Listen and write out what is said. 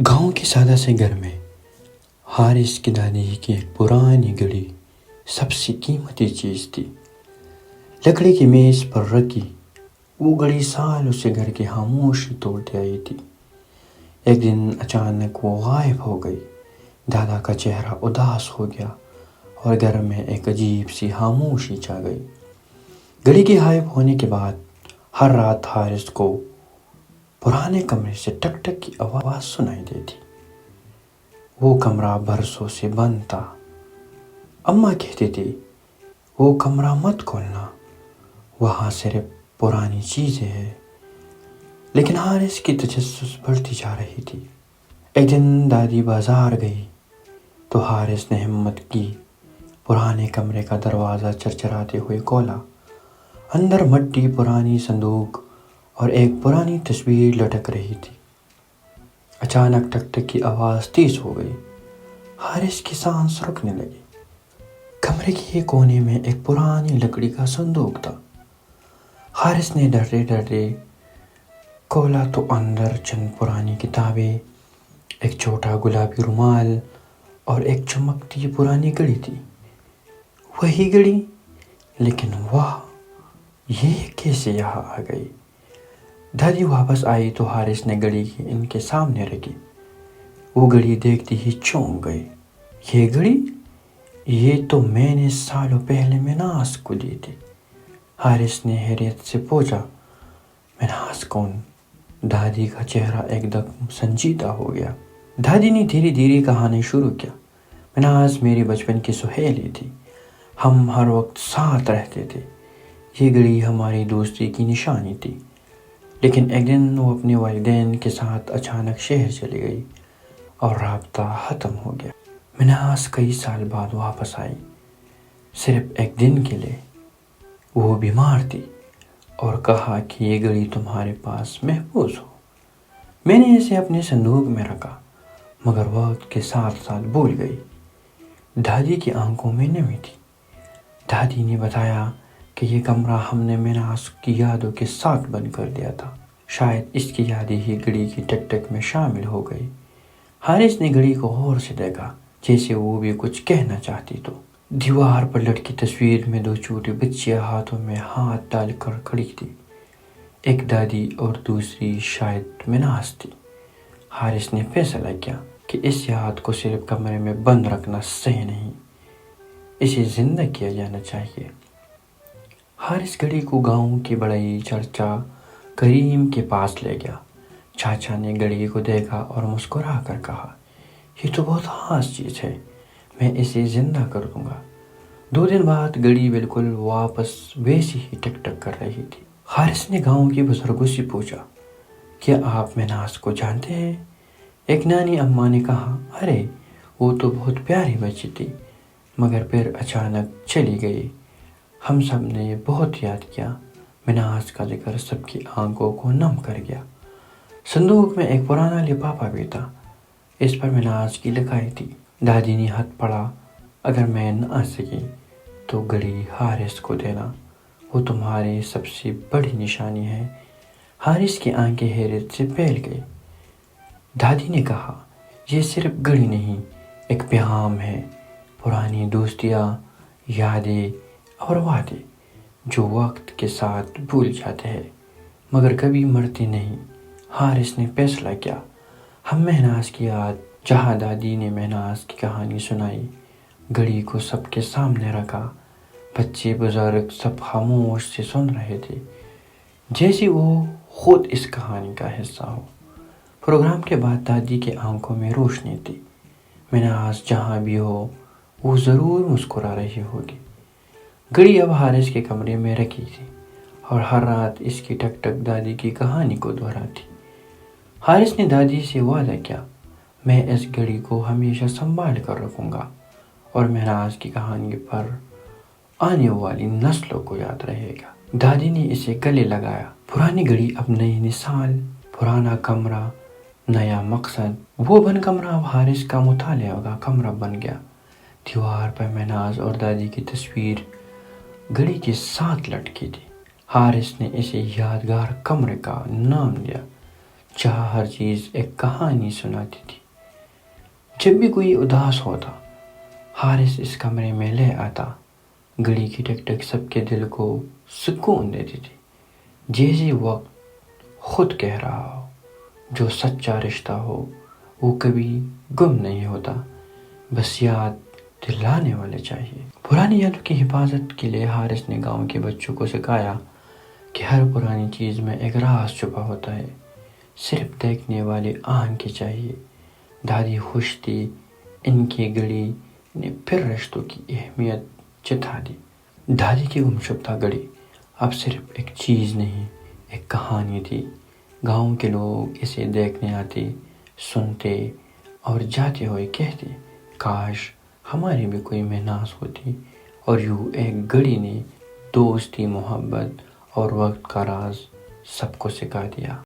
گاؤں کے سادہ سے گھر میں حارث کی دادی کی ایک پرانی گھڑی سب سے قیمتی چیز تھی۔ لکڑی کی میز پر رکھی وہ گھڑی سالوں سے گھر کی خاموشی توڑتی آئی تھی۔ ایک دن اچانک وہ غائب ہو گئی۔ دادا کا چہرہ اداس ہو گیا اور گھر میں ایک عجیب سی خاموشی چھا گئی۔ گھڑی کے غائب ہونے کے بعد ہر رات حارث کو پرانے کمرے سے ٹک ٹک کی آواز سنائی دیتی۔ وہ کمرہ برسوں سے بند تھا۔ اماں کہتی تھی وہ کمرہ مت کھولنا، وہاں صرف پرانی چیزیں ہیں۔ لیکن حارث کی تجسس بڑھتی جا رہی تھی۔ ایک دن دادی بازار گئی تو حارث نے ہمت کی، پرانے کمرے کا دروازہ چرچراتے ہوئے کھولا۔ اندر مٹی، پرانی صندوق اور ایک پرانی تصویر لٹک رہی تھی۔ اچانک ٹک ٹک کی آواز تیز ہو گئی۔ حارث کی سانس رکنے لگی۔ کمرے کے ایک کونے میں ایک پرانی لکڑی کا صندوق تھا۔ حارث نے ڈرتے ڈرتے کھولا تو اندر چند پرانی کتابیں، ایک چھوٹا گلابی رومال اور ایک چمکتی پرانی گھڑی تھی۔ وہی گھڑی، لیکن یہ کیسے یہاں آ گئی؟ دادی واپس آئی تو حارث نے گھڑی ان کے سامنے رکھی۔ وہ گھڑی دیکھتی ہی چونک گئی۔ یہ گھڑی؟ یہ تو میں نے سالوں پہلے مناس کو دی تھی۔ حارث نے حیرت سے پوچھا، مناس کون؟ دادی کا چہرہ ایک دم سنجیدہ ہو گیا۔ دادی نے دھیرے دھیرے کہانی شروع کیا۔ مناس میری بچپن کی سہیلی تھی، ہم ہر وقت ساتھ رہتے تھے۔ یہ گھڑی ہماری دوستی کی نشانی تھی۔ لیکن ایک دن وہ اپنے والدین کے ساتھ اچانک شہر چلی گئی اور رابطہ ختم ہو گیا۔ مناس کئی سال بعد واپس آئی، صرف ایک دن کے لیے۔ وہ بیمار تھی اور کہا کہ یہ گھڑی تمہارے پاس محفوظ ہو۔ میں نے اسے اپنے صندوق میں رکھا، مگر وقت کے ساتھ ساتھ بھول گئی۔ دادی کی آنکھوں میں نمی تھی۔ دادی نے بتایا کہ یہ کمرہ ہم نے مناس کی یادوں کے ساتھ بند کر دیا تھا۔ شاید اس کی یادیں ہی گھڑی کی ٹک ٹک میں شامل ہو گئی۔ حارث نے گھڑی کو غور سے دیکھا، جیسے وہ بھی کچھ کہنا چاہتی تو۔ دیوار پر لٹکی تصویر میں دو چھوٹی بچیاں ہاتھوں میں ہاتھ ڈال کر کھڑی تھی۔ ایک دادی اور دوسری شاید مناس تھی۔ حارث نے فیصلہ کیا کہ اس یاد کو صرف کمرے میں بند رکھنا صحیح نہیں، اسے زندہ کیا جانا چاہیے۔ حارث گھڑی کو گاؤں کے بڑے چچا کریم کے پاس لے گیا۔ چاچا نے گھڑی کو دیکھا اور مسکرا کر کہا، یہ تو بہت خاص چیز ہے، میں اسے زندہ کر دوں گا۔ 2 دن بعد گھڑی بالکل واپس ویسی ہی ٹک ٹک کر رہی تھی۔ حارث نے گاؤں کے بزرگوں سے پوچھا، کیا آپ مناس کو جانتے ہیں؟ ایک نانی اماں نے کہا، ارے وہ تو بہت پیاری بچی تھی، مگر پھر اچانک چلی گئی۔ ہم سب نے بہت یاد کیا۔ مناس کا ذکر سب کی آنکھوں کو نم کر گیا۔ صندوق میں ایک پرانا لفافہ بھی تھا، اس پر مناس کی لکھائی تھی۔ دادی نے ہاتھ پڑا، اگر میں نہ آ سکی تو گھڑی حارث کو دینا، وہ تمہاری سب سے بڑی نشانی ہے۔ حارث کی آنکھیں حیرت سے پھیل گئی۔ دادی نے کہا، یہ صرف گھڑی نہیں، ایک پیغام ہے، پرانی دوستیاں، یادیں اور وعدے جو وقت کے ساتھ بھول جاتے ہیں مگر کبھی مرتے نہیں۔ حارث نے فیصلہ کیا، ہم مناس کی یاد، جہاں دادی نے مناس کی کہانی سنائی، گھڑی کو سب کے سامنے رکھا۔ بچے بزرگ سب خاموش سے سن رہے تھے، جیسے وہ خود اس کہانی کا حصہ ہو۔ پروگرام کے بعد دادی کے آنکھوں میں روشنی تھی۔ مناس جہاں بھی ہو وہ ضرور مسکرا رہی ہوگی۔ گھڑی اب حارث کے کمرے میں رکھی تھی اور ہر رات اس کی ٹک ٹک دادی کی کہانی کو دہراتی۔ حارث نے دادی سے وعدہ کیا، میں اس گھڑی کو ہمیشہ سنبھال کر رکھوں گا اور مناس کی کہانی پر آنے والی نسلوں کو یاد رہے گا۔ دادی نے اسے گلے لگایا۔ پرانی گھڑی اب نئی مثال، پرانا کمرہ نیا مقصد۔ وہ بند کمرہ اب حارث کا مطالعہ کا کمرہ بن گیا۔ دیوار پر مناس اور دادی کی تصویر گھڑی کے ساتھ لٹکی تھی۔ حارث نے اسے یادگار کمرے کا نام دیا۔ جہاں ہر چیز ایک کہانی سناتی تھی۔ جب بھی کوئی اداس ہوتا، حارث اس کمرے میں لے آتا۔ گھڑی کی ٹک ٹک سب کے دل کو سکون دیتی تھی، جیسے وقت خود کہہ رہا ہو جو سچا رشتہ ہو وہ کبھی گم نہیں ہوتا، بس یاد دلانے والے چاہیے۔ پرانی یادوں کی حفاظت کے لیے حارث نے گاؤں کے بچوں کو سکھایا کہ ہر پرانی چیز میں ایک راز چھپا ہوتا ہے، صرف دیکھنے والی آنکھیں چاہیے۔ دادی خوش تھی، ان کی گھڑی نے پھر رشتوں کی اہمیت جتا دی۔ دادی کی گمشدہ گھڑی اب صرف ایک چیز نہیں، ایک کہانی تھی۔ گاؤں کے لوگ اسے دیکھنے آتے، سنتے اور جاتے ہوئے کہتے، کاش ہماری بھی کوئی مہناز ہوتی۔ اور یوں ایک گھڑی نے دوستی، محبت اور وقت کا راز سب کو سکھا دیا۔